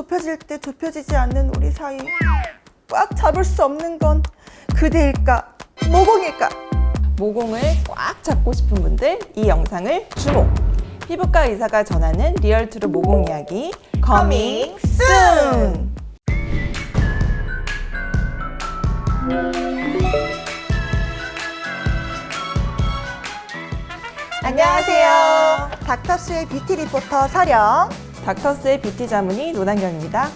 좁혀질 때 좁혀지지 않는 우리 사이. 꽉 잡을 수 없는 건 그대일까? 모공일까? 모공을 꽉 잡고 싶은 분들 이 영상을 주목! 피부과 의사가 전하는 리얼트루 모공 이야기 Coming soon! 안녕하세요. 닥터스의 뷰티 리포터 서령. 닥터스의 뷰티 자문의 노단경입니다.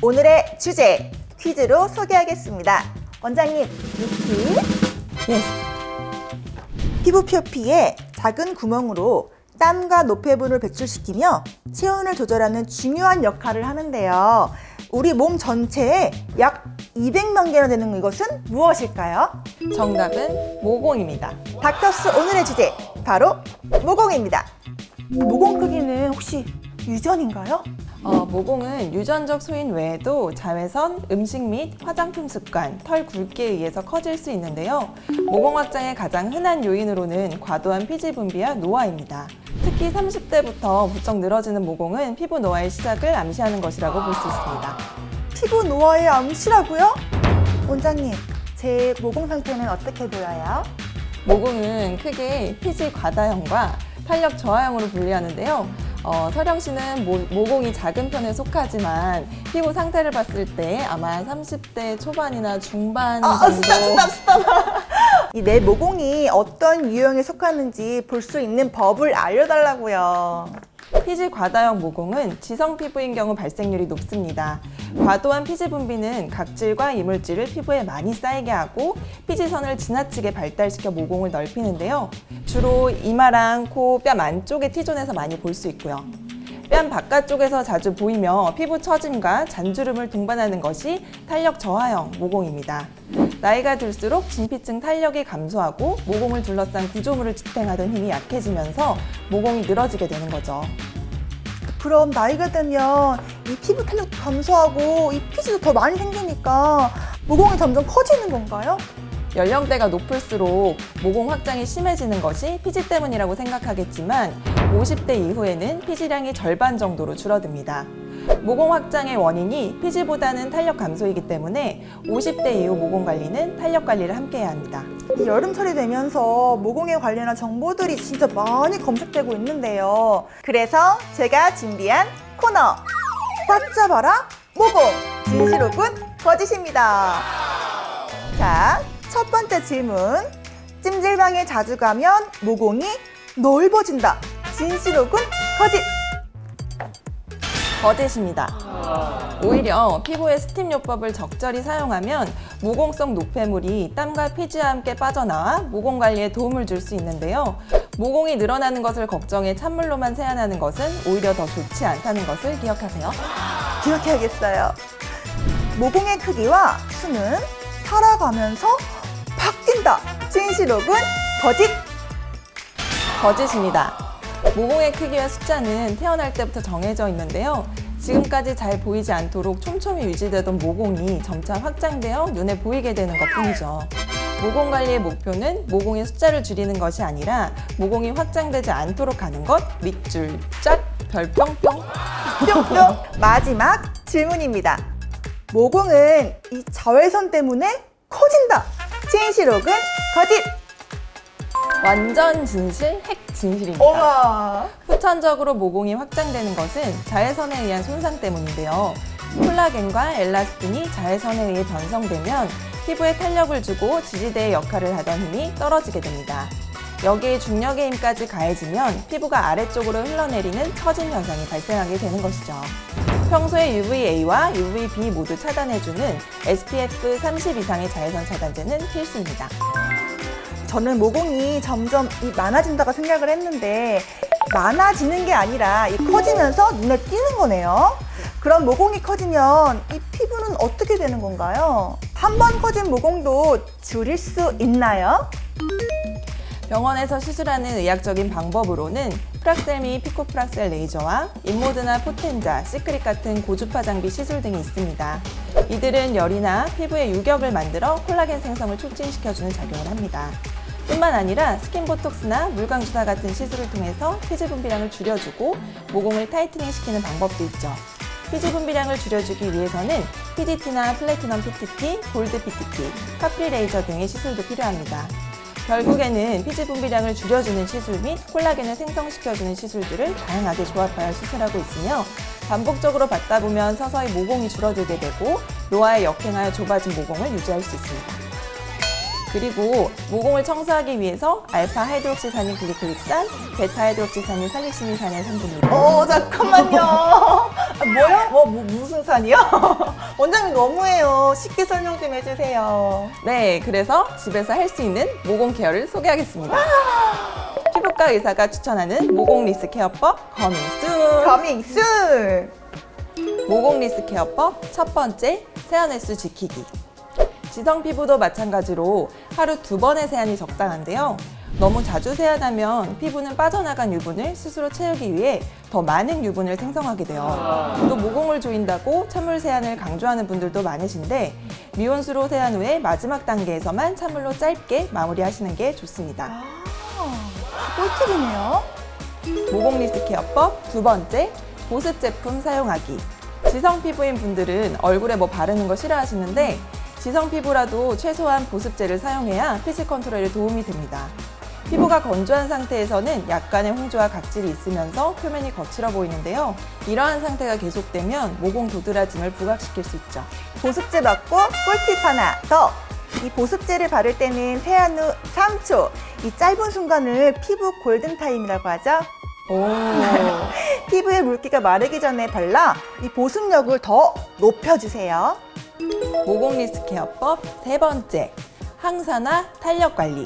오늘의 주제 퀴즈로 소개하겠습니다. 원장님, 뷰티. 예스! 피부 표피에 작은 구멍으로 땀과 노폐물을 배출시키며 체온을 조절하는 중요한 역할을 하는데요. 우리 몸 전체에 약 200만 개나 되는 이것은 무엇일까요? 정답은 모공입니다. 닥터스 오늘의 주제 바로 모공입니다. 모공 크기는 혹시 유전인가요? 모공은 유전적 소인 외에도 자외선, 음식 및 화장품 습관, 털 굵기에 의해서 커질 수 있는데요. 모공 확장의 가장 흔한 요인으로는 과도한 피지 분비와 노화입니다. 특히 30대부터 부쩍 늘어지는 모공은 피부 노화의 시작을 암시하는 것이라고 볼 수 있습니다. 피부 노화의 암시라고요? 원장님, 제 모공 상태는 어떻게 보여요? 모공은 크게 피지 과다형과 탄력 저하형으로 분류하는데요. 서령 씨는 모공이 작은 편에 속하지만 피부 상태를 봤을 때 아마 30대 초반이나 중반 정도. 스탑. 이 내 모공이 어떤 유형에 속하는지 볼 수 있는 법을 알려달라고요. 피지 과다형 모공은 지성 피부인 경우 발생률이 높습니다. 과도한 피지 분비는 각질과 이물질을 피부에 많이 쌓이게 하고 피지선을 지나치게 발달시켜 모공을 넓히는데요. 주로 이마랑 코, 뺨 안쪽의 T존에서 많이 볼 수 있고요. 뺨 바깥쪽에서 자주 보이며 피부 처짐과 잔주름을 동반하는 것이 탄력 저하형 모공입니다. 나이가 들수록 진피층 탄력이 감소하고 모공을 둘러싼 구조물을 지탱하던 힘이 약해지면서 모공이 늘어지게 되는 거죠. 그럼 나이가 되면 이 피부 탄력도 감소하고 이 피지도 더 많이 생기니까 모공이 점점 커지는 건가요? 연령대가 높을수록 모공 확장이 심해지는 것이 피지 때문이라고 생각하겠지만 50대 이후에는 피지량이 절반 정도로 줄어듭니다. 모공 확장의 원인이 피지보다는 탄력 감소이기 때문에 50대 이후 모공 관리는 탄력 관리를 함께 해야 합니다. 이 여름철이 되면서 모공에 관련한 정보들이 진짜 많이 검색되고 있는데요. 그래서 제가 준비한 코너 꽉 잡아라 모공 진실 혹은 거짓입니다. 자, 첫 번째 질문. 찜질방에 자주 가면 모공이 넓어진다. 진실 혹은 거짓? 거짓입니다. 오히려 피부에 스팀 요법을 적절히 사용하면 모공성 노폐물이 땀과 피지와 함께 빠져나와 모공 관리에 도움을 줄 수 있는데요. 모공이 늘어나는 것을 걱정해 찬물로만 세안하는 것은 오히려 더 좋지 않다는 것을 기억하세요. 기억해야겠어요. 모공의 크기와 수는 살아가면서 바뀐다. 진실 혹은 거짓? 거짓입니다. 모공의 크기와 숫자는 태어날 때부터 정해져 있는데요. 지금까지 잘 보이지 않도록 촘촘히 유지되던 모공이 점차 확장되어 눈에 보이게 되는 것뿐이죠. 모공 관리의 목표는 모공의 숫자를 줄이는 것이 아니라 모공이 확장되지 않도록 하는 것. 밑줄 짝, 별뿅뿅. 뿅뿅. 마지막 질문입니다. 모공은 이 자외선 때문에 커진다. 진실 혹은 거짓? 완전 진실, 핵 진실입니다. 어마. 후천적으로 모공이 확장되는 것은 자외선에 의한 손상 때문인데요. 콜라겐과 엘라스틴이 자외선에 의해 변성되면 피부에 탄력을 주고 지지대의 역할을 하던 힘이 떨어지게 됩니다. 여기에 중력의 힘까지 가해지면 피부가 아래쪽으로 흘러내리는 처짐 현상이 발생하게 되는 것이죠. 평소에 UVA와 UVB 모두 차단해주는 SPF 30 이상의 자외선 차단제는 필수입니다. 저는 모공이 점점 많아진다고 생각을 했는데 많아지는 게 아니라 커지면서 눈에 띄는 거네요. 그럼 모공이 커지면 이 피부는 어떻게 되는 건가요? 한 번 커진 모공도 줄일 수 있나요? 병원에서 시술하는 의학적인 방법으로는 프락셀 피코프락셀 레이저와 인모드나 포텐자, 시크릿 같은 고주파 장비 시술 등이 있습니다. 이들은 열이나 피부의 유격을 만들어 콜라겐 생성을 촉진시켜주는 작용을 합니다. 뿐만 아니라 스킨보톡스나 물광주사 같은 시술을 통해서 피지 분비량을 줄여주고 모공을 타이트닝 시키는 방법도 있죠. 피지 분비량을 줄여주기 위해서는 PDT나 플래티넘 PTT, 골드 PTT, 카프리 레이저 등의 시술도 필요합니다. 결국에는 피지 분비량을 줄여주는 시술 및 콜라겐을 생성시켜주는 시술들을 다양하게 조합하여 시술하고 있으며 반복적으로 받다 보면 서서히 모공이 줄어들게 되고 노화에 역행하여 좁아진 모공을 유지할 수 있습니다. 그리고 모공을 청소하기 위해서 알파 하이드록시사닌 글리코릭산, 베타 하이드록시사닌 살릭시니산의 성분입니다. 잠깐만요. 뭐요? 무슨 산이요? 원장님 너무해요. 쉽게 설명 좀 해주세요. 네, 그래서 집에서 할 수 있는 모공 케어를 소개하겠습니다. 피부과 의사가 추천하는 모공 리스 케어법 커밍순. 커밍순. 모공 리스 케어법 첫 번째, 세안 횟수 지키기. 지성 피부도 마찬가지로 하루 2번의 세안이 적당한데요. 너무 자주 세안하면 피부는 빠져나간 유분을 스스로 채우기 위해 더 많은 유분을 생성하게 돼요. 또 모공을 조인다고 찬물 세안을 강조하는 분들도 많으신데 미온수로 세안 후에 마지막 단계에서만 찬물로 짧게 마무리하시는 게 좋습니다. 꿀팁이네요. 모공 리스 케어법 두 번째, 보습 제품 사용하기. 지성 피부인 분들은 얼굴에 뭐 바르는 거 싫어하시는데 지성 피부라도 최소한 보습제를 사용해야 피지 컨트롤에 도움이 됩니다. 피부가 건조한 상태에서는 약간의 홍조와 각질이 있으면서 표면이 거칠어 보이는데요. 이러한 상태가 계속되면 모공 도드라짐을 부각시킬 수 있죠. 보습제 맞고 꿀팁 하나 더. 이 보습제를 바를 때는 세안 후 3초. 이 짧은 순간을 피부 골든타임이라고 하죠. 오. 피부에 물기가 마르기 전에 발라 이 보습력을 더 높여주세요. 모공 리스 케어법 세 번째, 항산화 탄력 관리.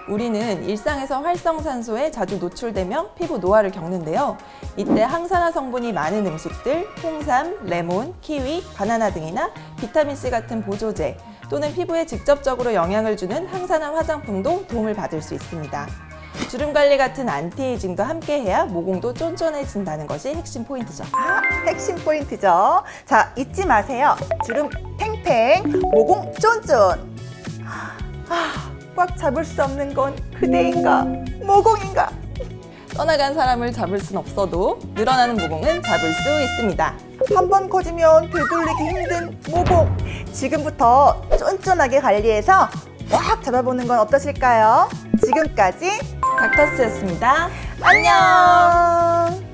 우리는 일상에서 활성산소에 자주 노출되며 피부 노화를 겪는데요. 이때 항산화 성분이 많은 음식들, 홍삼, 레몬, 키위, 바나나 등이나 비타민C 같은 보조제 또는 피부에 직접적으로 영향을 주는 항산화 화장품도 도움을 받을 수 있습니다. 주름 관리 같은 안티에이징도 함께 해야 모공도 쫀쫀해진다는 것이 핵심 포인트죠. 핵심 포인트죠. 자, 잊지 마세요. 주름 팽팽, 모공 쫀쫀. 꽉 잡을 수 없는 건 그대인가, 모공인가? 떠나간 사람을 잡을 순 없어도 늘어나는 모공은 잡을 수 있습니다. 한 번 커지면 되돌리기 힘든 모공. 지금부터 쫀쫀하게 관리해서 꽉 잡아보는 건 어떠실까요? 지금까지 닥터스였습니다. 안녕!